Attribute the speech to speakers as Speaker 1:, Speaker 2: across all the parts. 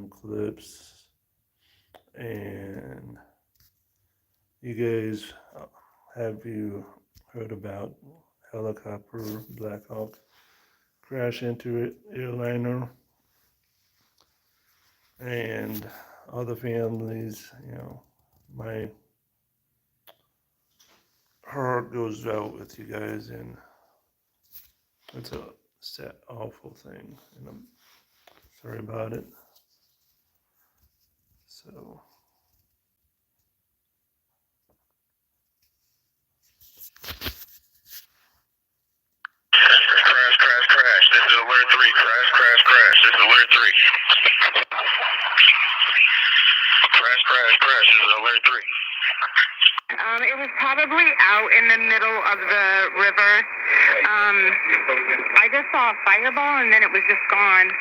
Speaker 1: clips. And you guys, have you heard about helicopter Black Hawk crash into it, airliner, and other families? My heart goes out with you guys, and it's a sad, awful thing, and I'm sorry about it. So,
Speaker 2: Crash, crash, crash. This is alert 3. Crash, crash, crash. This is alert 3. Crash, crash, crash. This is alert 3.
Speaker 3: It was probably out in the middle of the river. I just saw a fireball and then it was just gone.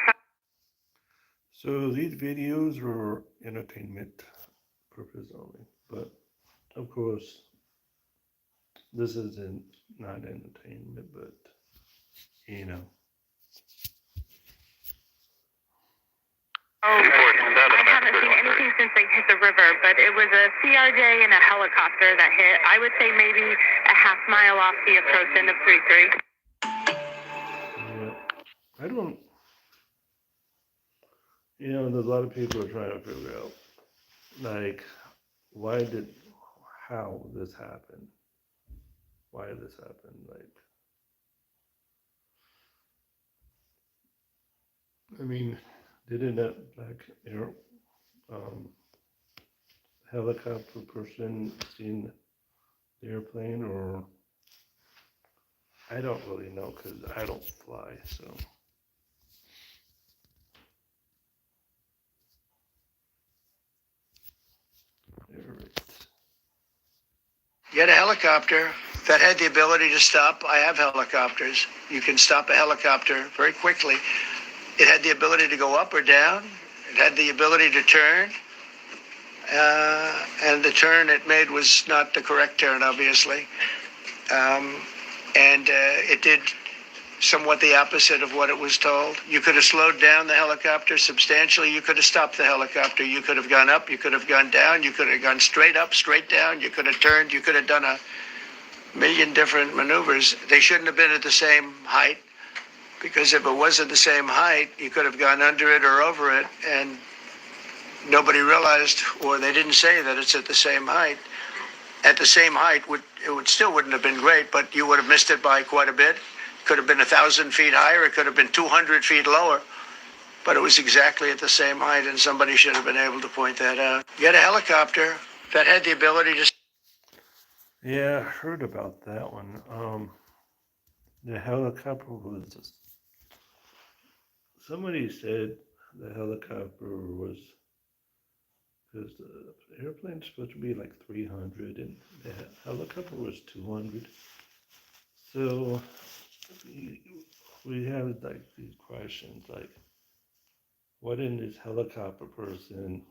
Speaker 1: so these videos were entertainment purpose only, but of course, this isn't not entertainment, but you know.
Speaker 3: Oh, I haven't seen anything since they hit the river, but it was a CRJ and a helicopter that hit. I would say maybe a half mile off the approach end of 3-3.
Speaker 1: Yeah, I don't. There's a lot of people are trying to figure out, like, how this happened, why this happened. Like, I mean, didn't that air um, helicopter person seen the airplane, or I don't really know because I don't fly, so.
Speaker 4: You had a helicopter that had the ability to stop. I have helicopters. You can stop a helicopter very quickly. It had the ability to go up or down. It had the ability to turn. And the turn it made was not the correct turn, obviously. It did somewhat the opposite of what it was told. You could have slowed down the helicopter substantially. You could have stopped the helicopter. You could have gone up. You could have gone down. You could have gone straight up, straight down. You could have turned. You could have done a million different maneuvers. They shouldn't have been at the same height, because if it was at the same height, you could have gone under it or over it, and nobody realized, or they didn't say that it's at the same height. At the same height, it still wouldn't have been great, but you would have missed it by quite a bit. Could have been 1,000 feet higher. It could have been 200 feet lower. But it was exactly at the same height, and somebody should have been able to point that out. You had a helicopter that had the ability to...
Speaker 1: Yeah, I heard about that one. The helicopter was just... Somebody said the helicopter was... Because the airplane's supposed to be like 300, and the helicopter was 200. So... we have like these questions, like, why didn't this helicopter person,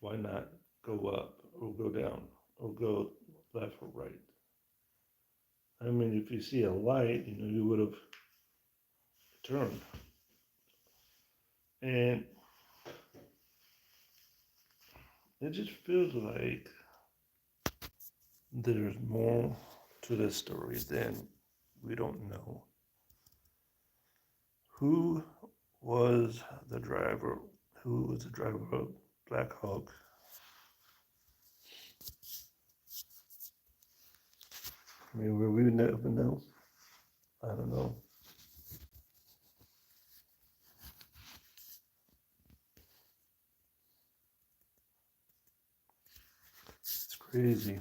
Speaker 1: why not go up or go down or go left or right? I mean, if you see a light, you would have turned. And it just feels like there's more to this story than we don't know. Who was the driver? Who was the driver of Black Hawk? I mean, will we never know? I don't know. It's crazy.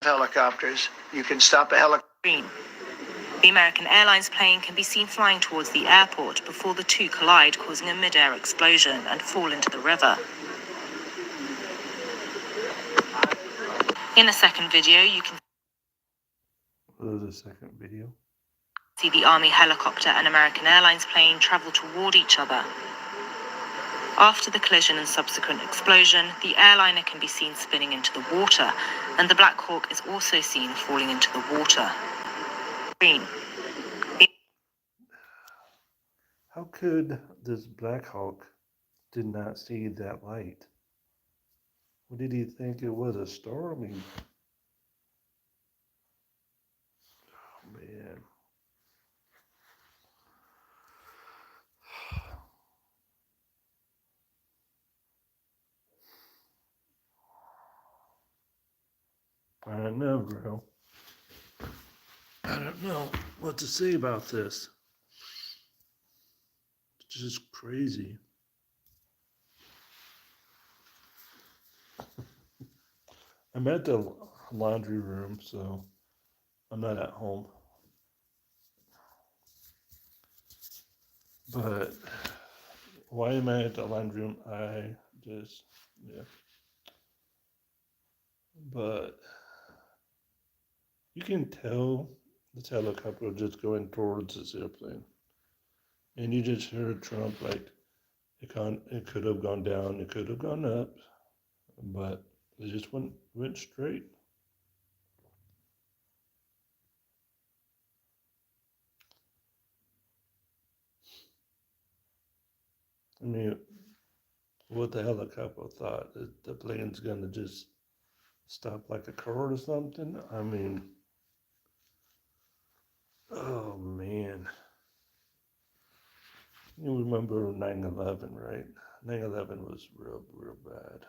Speaker 4: Helicopters. You can stop a helicopter.
Speaker 5: The American Airlines plane can be seen flying towards the airport before the two collide, causing a mid-air explosion and fall into the river. In a second video, you can...
Speaker 1: There's a second video.
Speaker 5: See the Army helicopter and American Airlines plane travel toward each other. After the collision and subsequent explosion, the airliner can be seen spinning into the water, and the Black Hawk is also seen falling into the water. Green.
Speaker 1: How could this Black Hawk did not see that light? What did he think it was, a star? I mean, oh man. I don't know, bro. I don't know what to say about this. It's just crazy. I'm at the laundry room, so I'm not at home. But why am I at the laundry room? I just, yeah. But you can tell this helicopter just going towards this airplane. And you just heard Trump like, it could have gone down, it could have gone up, but it just went straight. I mean, what the helicopter thought that the plane's gonna just stop like a car or something. I mean, oh man. You remember 9/11, right? 9/11 was real, real bad.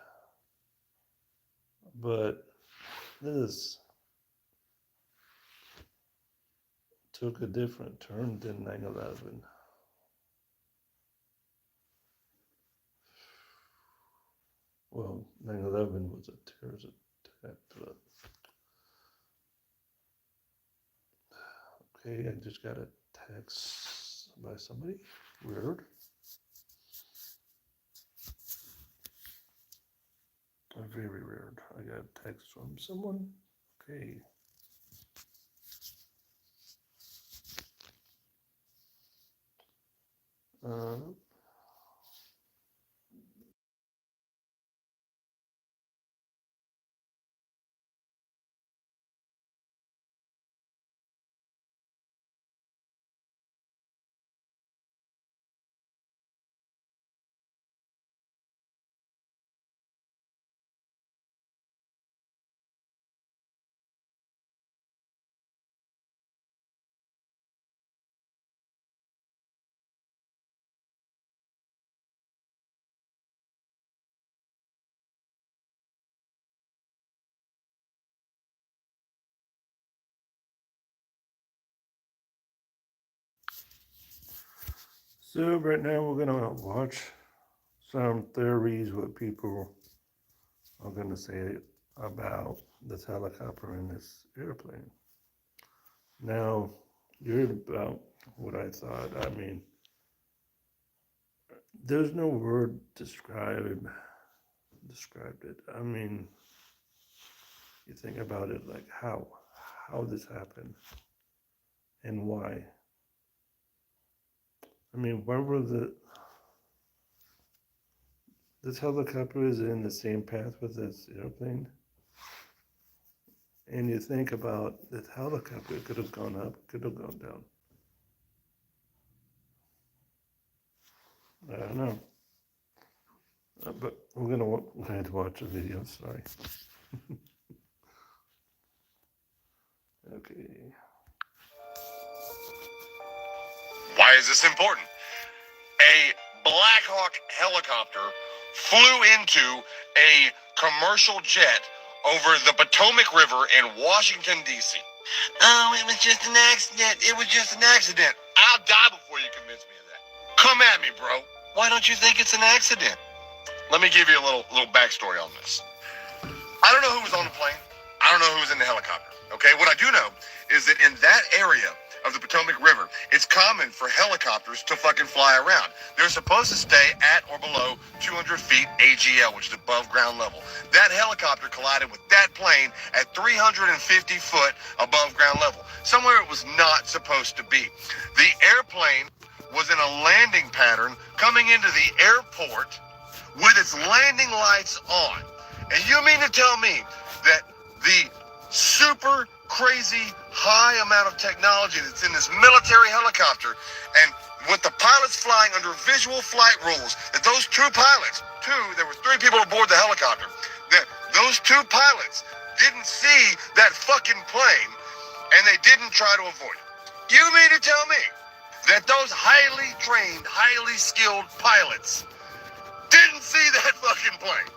Speaker 1: But this took a different turn than 9/11. Well, 9/11 was a terrorist attack, but okay, I just got a text by somebody. Weird. Very weird. I got a text from someone. Okay. Uh, so right now we're gonna watch some theories what people are gonna say about this helicopter and this airplane. Now, you heard about what I thought. I mean, there's no word described it. I mean, you think about it like how this happened and why. I mean, why were this helicopter is in the same path with this airplane? And you think about this helicopter could have gone up, could have gone down. I don't know. But we're going to watch a video, sorry. Okay.
Speaker 2: Why is this important? A Black Hawk helicopter flew into a commercial jet over the Potomac River in Washington, D.C. Oh, it was just an accident. It was just an accident. I'll die before you convince me of that. Come at me, bro. Why don't you think it's an accident? Let me give you a little backstory on this. I don't know who was on the plane. I don't know who was in the helicopter. Okay, what I do know is that in that area, of the Potomac River, it's common for helicopters to fucking fly around. They're supposed to stay at or below 200 feet AGL, which is above ground level. That helicopter collided with that plane at 350 foot above ground level, somewhere it was not supposed to be. The airplane was in a landing pattern coming into the airport with its landing lights on. And you mean to tell me that the super crazy high amount of technology that's in this military helicopter, and with the pilots flying under visual flight rules, that those there were 3 people aboard the helicopter, that those 2 pilots didn't see that fucking plane and they didn't try to avoid it? You mean to tell me that those highly trained, highly skilled pilots didn't see that fucking plane?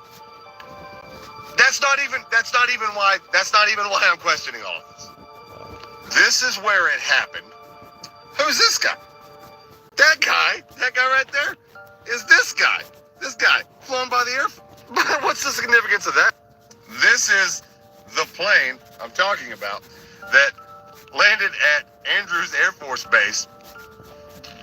Speaker 2: That's not even why I'm questioning all of this. This is where it happened. Who's this guy? That guy right there is this guy. This guy flown by the Air Force. What's the significance of that? This is the plane I'm talking about that landed at Andrews Air Force Base,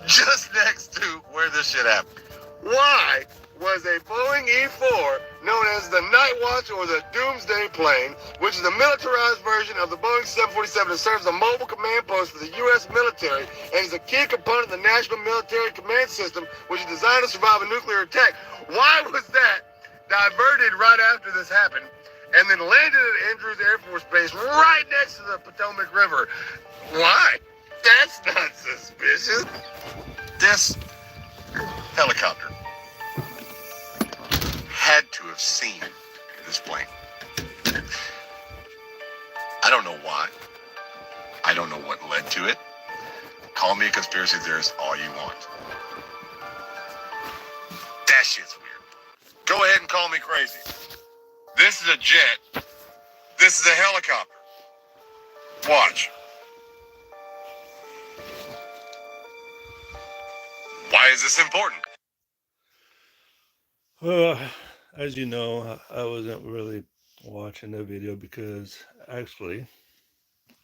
Speaker 2: just next to where this shit happened. Why was a Boeing E-4 known as the Night Watch or the Doomsday plane, which is the militarized version of the Boeing 747 that serves as a mobile command post for the U.S. military and is a key component of the National Military Command System, which is designed to survive a nuclear attack? Why was that diverted right after this happened and then landed at Andrews Air Force Base right next to the Potomac River? Why? That's not suspicious. This helicopter had to have seen this plane. I don't know why. I don't know what led to it. Call me a conspiracy theorist all you want. That shit's weird. Go ahead and call me crazy. This is a jet. This is a helicopter. Watch. Why is this important?
Speaker 1: As you know, I wasn't really watching the video because actually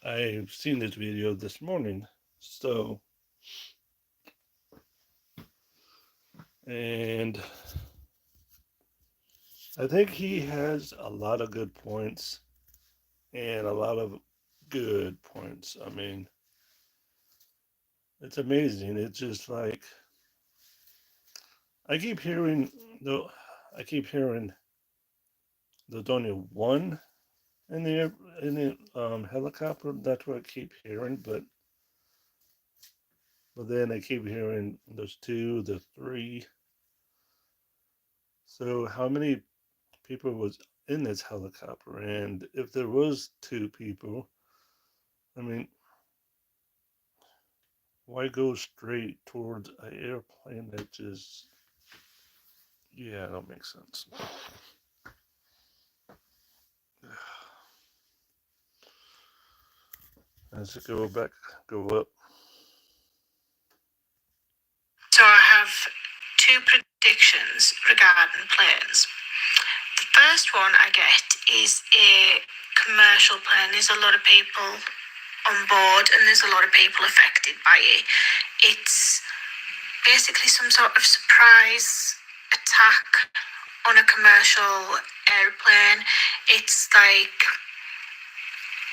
Speaker 1: I've seen this video this morning. So, and I think he has a lot of good points and a lot of good points. I mean, it's amazing. It's just like I keep hearing though. I keep hearing there's only one in the helicopter. That's what I keep hearing, but then I keep hearing there's 2, there's 3. So how many people was in this helicopter? And if there was 2 people, I mean, why go straight towards an airplane that just, yeah, that makes sense. Let's go back, go up.
Speaker 5: So I have 2 predictions regarding planes. The first one I get is a commercial plane. There's a lot of people on board and there's a lot of people affected by it. It's basically some sort of surprise attack on a commercial airplane. It's like,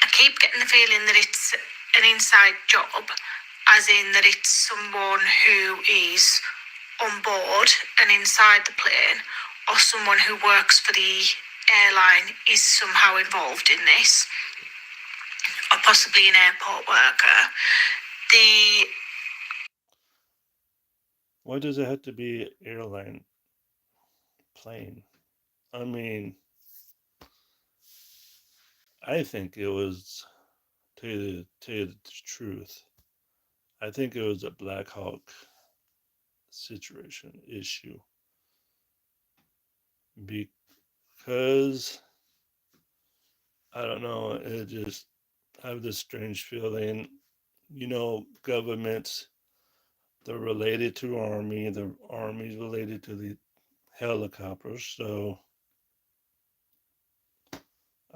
Speaker 5: I keep getting the feeling that it's an inside job, as in that it's someone who is on board and inside the plane, or someone who works for the airline is somehow involved in this, or possibly an airport worker.
Speaker 1: Why does it have to be airline plane? I mean, I think it was, to tell you the truth, I think it was a Black Hawk situation issue because I don't know, it just, I have this strange feeling, governments, they're related to Army, the Army's related to the helicopters, so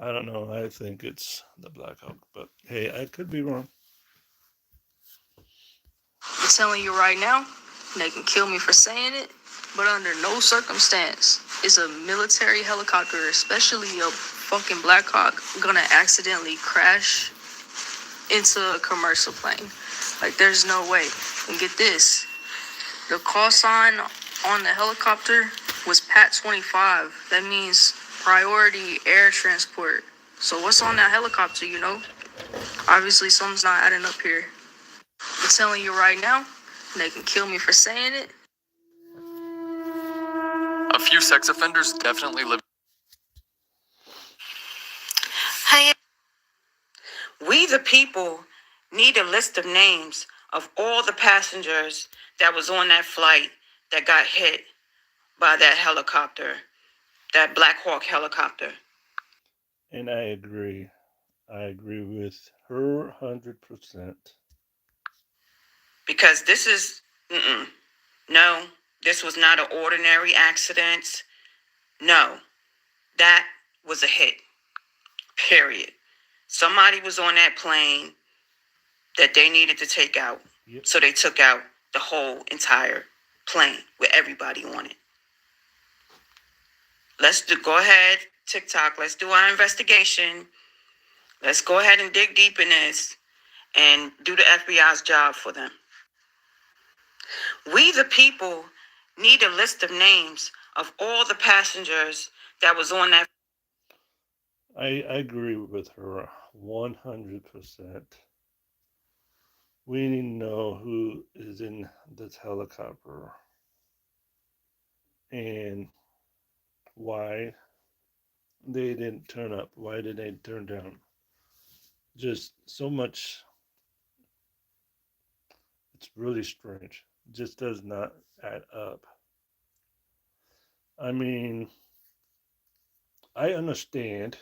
Speaker 1: I don't know, I think it's the Black Hawk, but hey, I could be wrong.
Speaker 5: telling you right now, they can kill me for saying it, but under no circumstance is a military helicopter, especially a fucking Black Hawk, gonna accidentally crash into a commercial plane. Like, there's no way. And get this, the call sign on the helicopter was PAT 25. That means priority air transport. So what's on that helicopter, you know? Obviously something's not adding up here. I'm telling you right now, they can kill me for saying it.
Speaker 6: A few sex offenders definitely live.
Speaker 5: Hey, we the people need a list of names of all the passengers that was on that flight that got hit by that helicopter, that Black Hawk helicopter.
Speaker 1: And I agree. I agree with her 100%.
Speaker 5: Because this is, no, this was not an ordinary accident. No, that was a hit, period. Somebody was on that plane that they needed to take out.
Speaker 1: Yep.
Speaker 5: So they took out the whole entire plane with everybody on it. Go ahead, TikTok, let's do our investigation. Let's go ahead and dig deep in this and do the FBI's job for them. We, the people, need a list of names of all the passengers that was on that.
Speaker 1: I agree with her 100%. We need to know who is in this helicopter and why they didn't turn up. Why did they turn down? Just so much. It's really strange. It just does not add up. I mean, I understand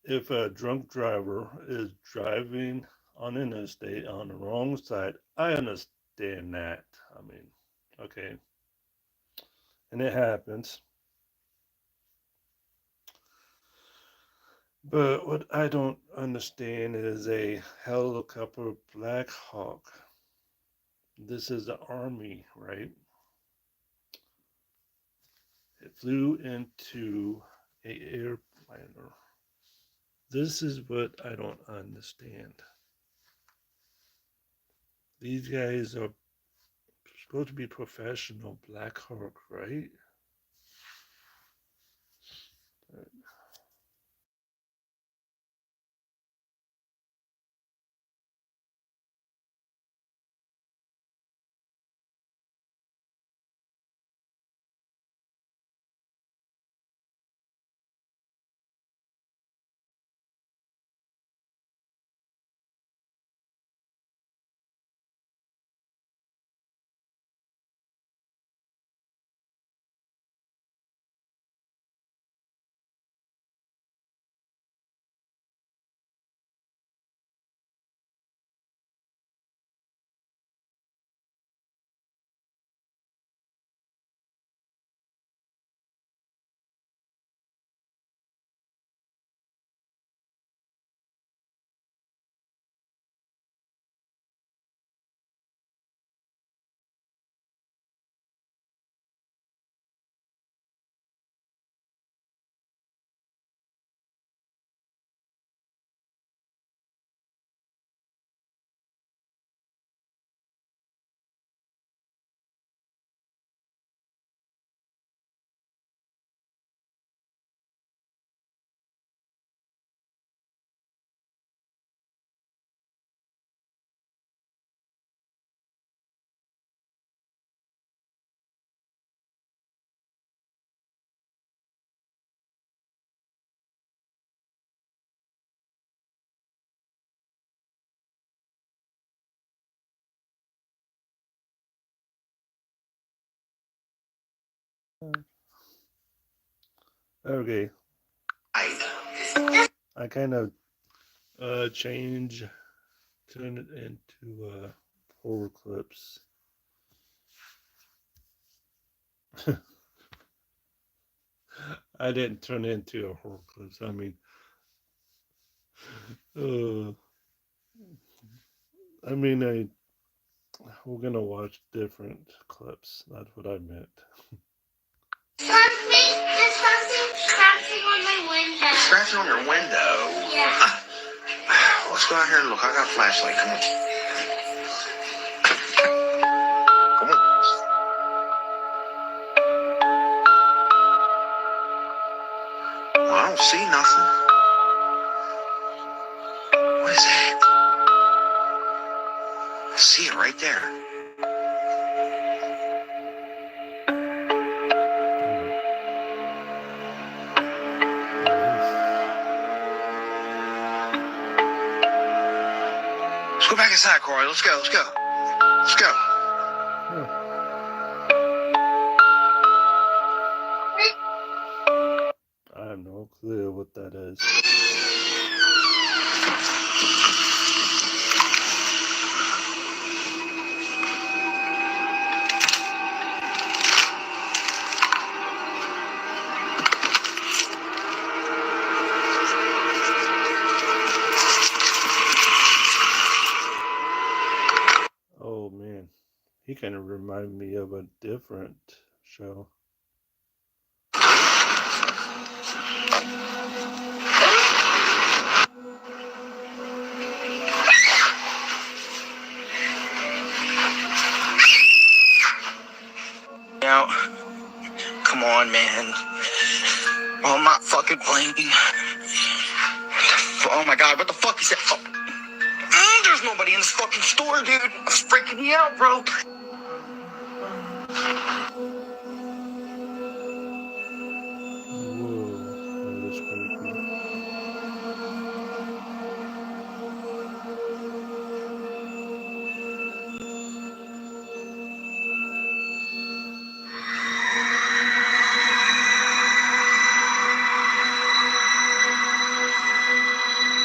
Speaker 1: if a drunk driver is driving on interstate on the wrong side. I understand that. I mean, okay. And it happens. But what I don't understand is a helicopter Black Hawk. This is the Army, right? It flew into a airliner. This is what I don't understand. These guys are supposed to be professional Black Hawk, right? Okay. I kind of change, turn it into horror clips. I didn't turn it into a horror clips. I mean, uh, I we're gonna watch different clips. That's what I meant.
Speaker 7: There's something scratching on my window.
Speaker 8: Scratching on your window?
Speaker 7: Yeah.
Speaker 8: Let's go out here and look. I got a flashlight. Come on. Come on. Well, I don't see nothing. What is that? I see it right there. Let's go back inside, Corey. Let's go. Let's go. Let's go.
Speaker 1: I have no clue what that is. Oh man, he kind of reminded me of a different show.
Speaker 8: Now, come on, man. Oh, I'm not fucking playing. Oh my god, what the fuck is that? Oh. There's nobody in this fucking store, dude. I'm freaking me out, bro.
Speaker 1: Whoa, that is creepy.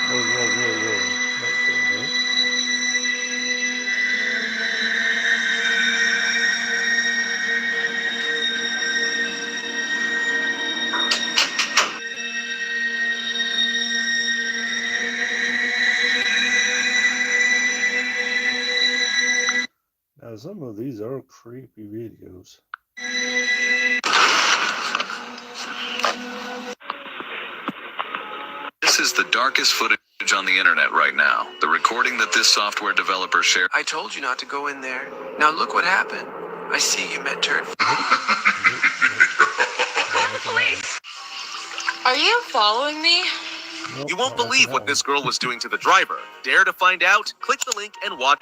Speaker 1: Whoa, whoa, whoa, whoa. What the heck? Now, some of these are creepy videos.
Speaker 9: This is the darkest footage on the internet right now. The recording that this software developer shared.
Speaker 10: I told you not to go in there. Now look what happened. I see you met turd.
Speaker 5: Are you following me?
Speaker 1: Nope,
Speaker 9: You won't
Speaker 1: not
Speaker 9: believe what
Speaker 1: that
Speaker 9: this girl was doing to the driver. Dare to find out? Click the link and watch.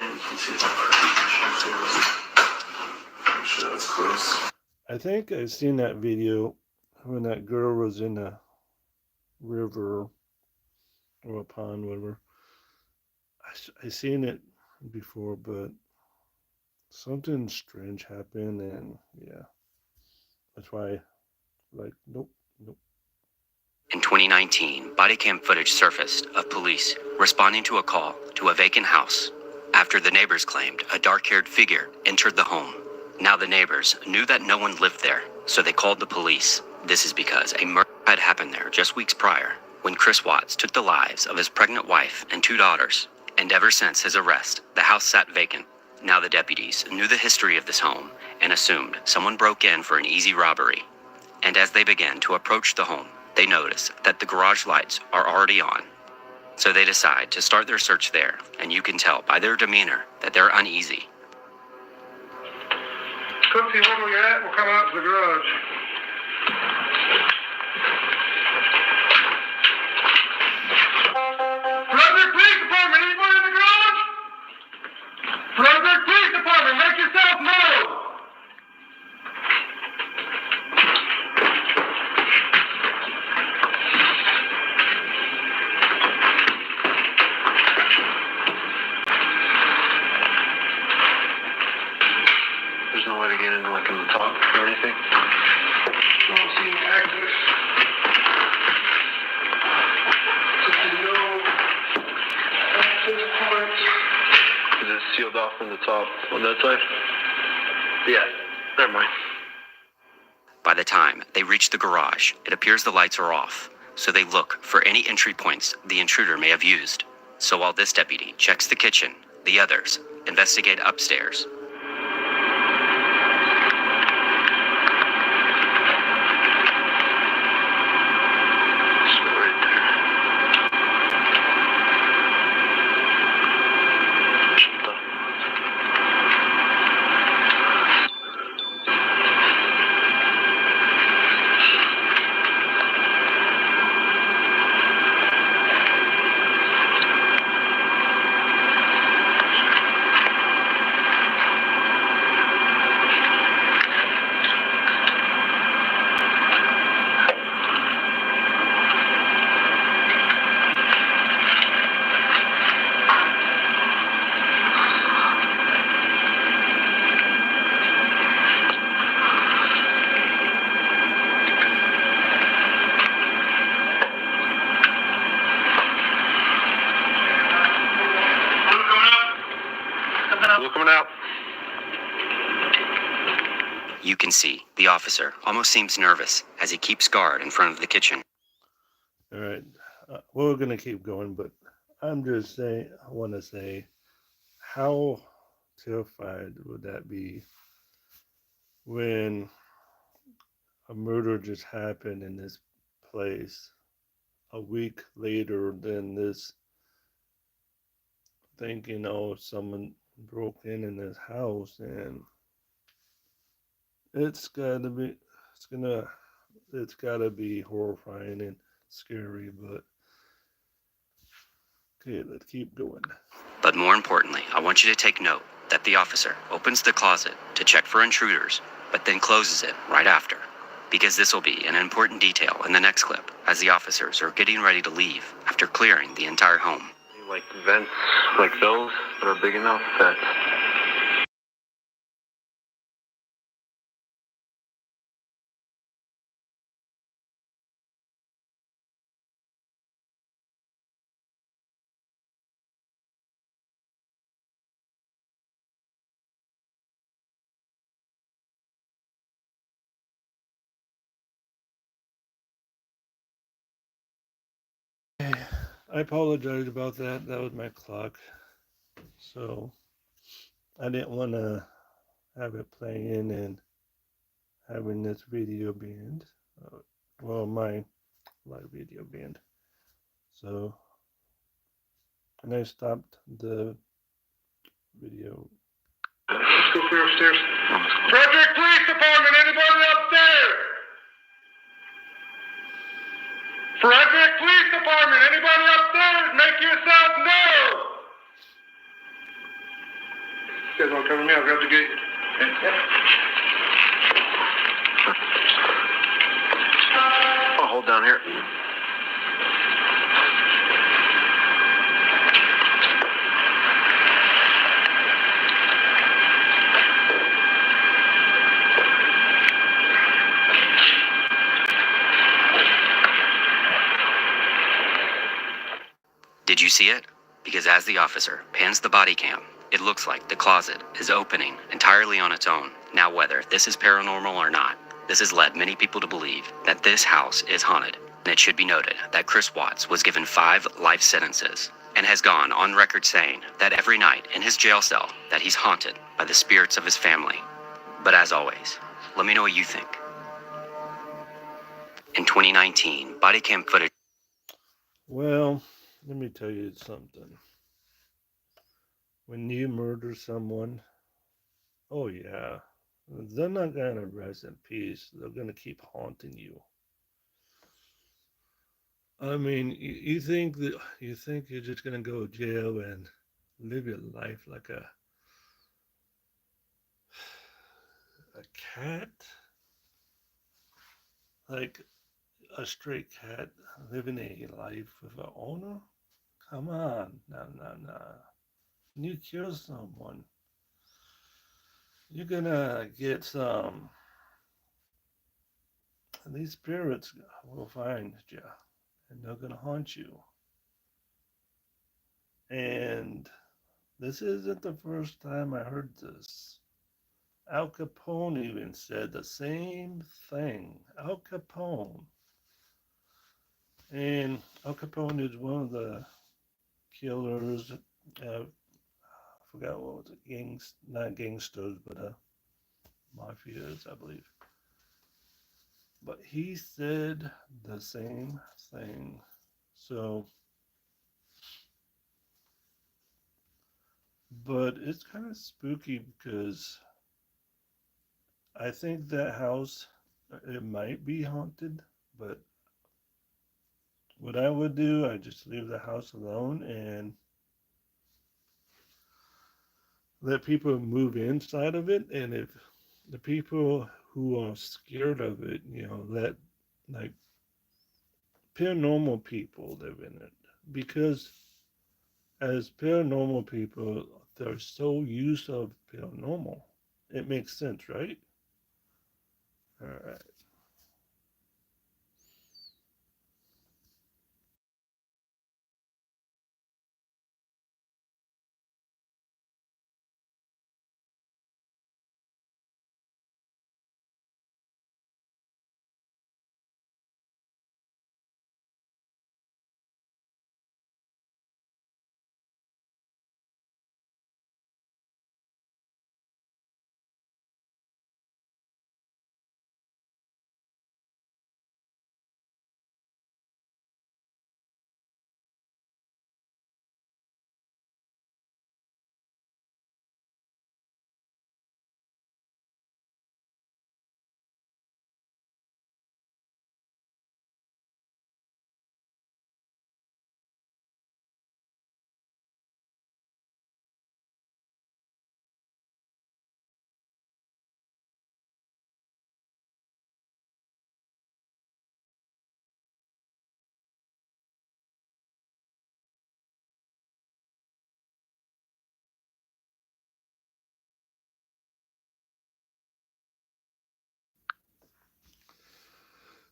Speaker 1: I think I've seen that video when that girl was in a river or a pond, whatever. I seen it before, but something strange happened, and yeah, that's why, like, nope.
Speaker 11: In 2019, body cam footage surfaced of police responding to a call to a vacant house after the neighbors claimed a dark-haired figure entered the home. Now the neighbors knew that no one lived there, so they called the police. This is because a murder had happened there just weeks prior when Chris Watts took the lives of his pregnant wife and 2 daughters. And ever since his arrest, the house sat vacant. Now the deputies knew the history of this home and assumed someone broke in for an easy robbery. And as they began to approach the home, they notice that the garage lights are already on. So they decide to start their search there, and you can tell by their demeanor that they're uneasy.
Speaker 12: Cookie, where we at? We'll come out to the garage. Brother Police Department, anybody in the garage? Brother Police Department, make yourself known!
Speaker 8: There's no way to get in, like, in the top or anything?
Speaker 12: Don't see any access. Just no access points.
Speaker 8: Is it sealed off from the top on that side? Yeah, never mind.
Speaker 11: By the time they reach the garage, it appears the lights are off, so they look for any entry points the intruder may have used. So while this deputy checks the kitchen, the others Investigate upstairs. You can see the officer almost seems nervous as he keeps guard in front of the kitchen.
Speaker 1: All right. We're going to keep going, but I'm just saying, I want to say, how terrified would that be when a murder just happened in this place a week later than this, thinking, oh, someone broke in this house, and it's gotta be, it's gotta be horrifying and scary, but okay, let's keep going.
Speaker 11: But more importantly, I want you to take note that the officer opens the closet to check for intruders, but then closes it right after. Because this will be an important detail in the next clip as the officers are getting ready to leave after clearing the entire home.
Speaker 13: Like vents like those that are big enough that
Speaker 1: I apologize about that. That was my clock. So I didn't want to have it playing and having this video banned. Well, my live video banned. So, and I stopped the video.
Speaker 12: Let's go through upstairs. Frederick Police Department, anybody upstairs? Frederick Police Department, anybody upstairs? Make yourself known. You guys want to cover me? I'll grab the gate.
Speaker 13: I'll hold down here.
Speaker 11: Did you see it? Because as the officer pans the body cam, it looks like the closet is opening entirely on its own. Now, whether this is paranormal or not, this has led many people to believe that this house is haunted. And it should be noted that Chris Watts was given 5 life sentences and has gone on record saying that every night in his jail cell that he's haunted by the spirits of his family. But as always, let me know what you think. In 2019, body cam footage.
Speaker 1: Well, let me tell you something. When you murder someone, oh yeah, they're not gonna rest in peace. They're gonna keep haunting you. I mean, you think you're just gonna go to jail and live your life like a cat, like a stray cat living a life with an owner? Come on, no. When you kill someone, you're gonna get some. These spirits will find you, and they're gonna haunt you. And this isn't the first time I heard this. Al Capone even said the same thing. Al Capone. And Al Capone is one of the killers forgot what was it, not gangsters, but mafias, I believe. But he said the same thing. So, but it's kind of spooky because I think that house, it might be haunted, but what I would do, I just leave the house alone and let people move inside of it. And if the people who are scared of it, let like paranormal people live in it. Because as paranormal people, they're so used to paranormal. It makes sense, right? All right.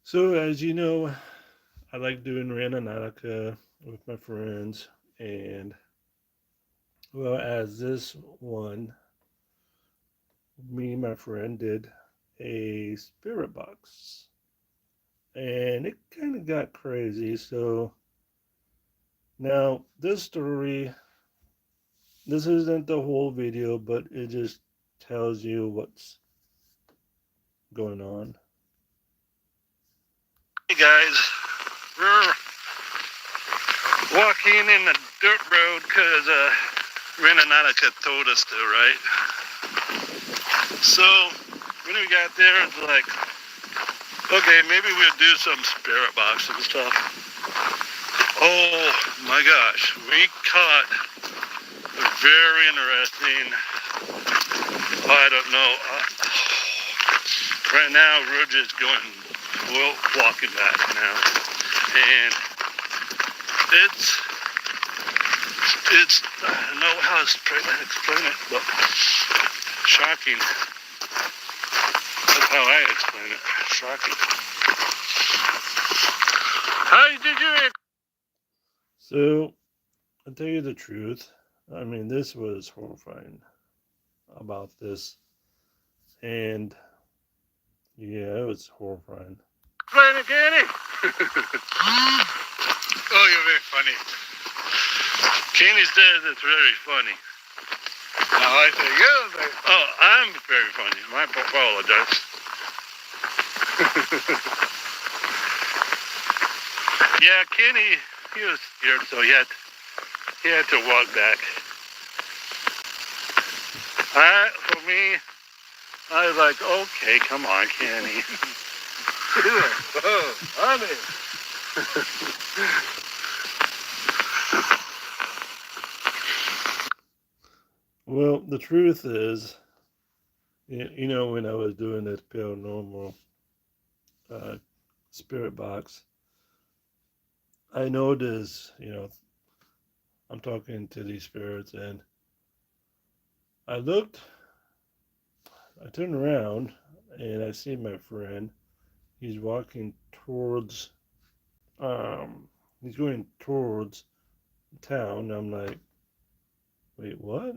Speaker 1: So as you know, I like doing Randonautica with my friends, and well, as this one, me and my friend did a spirit box, and it kind of got crazy. So now this story, this isn't the whole video, but it just tells you what's going on. Hey guys, we're walking in the dirt road because Randonautica told us to, right? So when we got there, it's like, okay, maybe we'll do some spirit box and stuff. Oh my gosh, we caught a very interesting, I don't know, right now we're just going, walking back now, and it's, I don't know how to explain it, but shocking. That's how I explain it. Shocking. How did you? So, I'll tell you the truth. I mean, this was horrifying about this. And, yeah, it was horrifying. Explain it, Kenny. Oh, you're very funny. Kenny says it's very funny. I say you're very funny. Oh, I'm very funny. I apologize. Yeah, Kenny, he was scared, so he had to walk back. For me, I was like, okay, come on, Kenny. Do it. Oh, honey. Well, the truth is, when I was doing this paranormal spirit box, I noticed, I'm talking to these spirits, and I turned around, and I see my friend. He's walking towards, he's going towards town. I'm like, wait, what?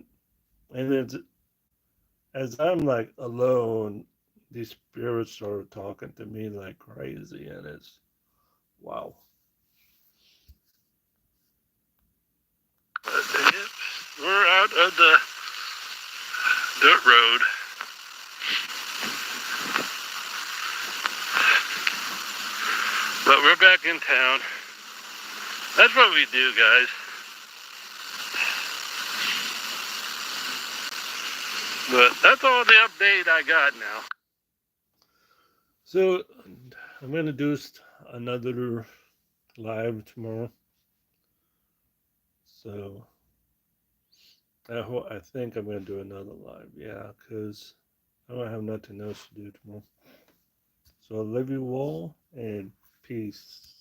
Speaker 1: And then as I'm like alone, these spirits started talking to me like crazy, and it's wow. We're out of the dirt road. But we're back in town. That's what we do, guys. But that's all the update I got now. So I'm going to do another live tomorrow. So I think I'm going to do another live. Yeah, because I don't have nothing else to do tomorrow. So I love you all and peace.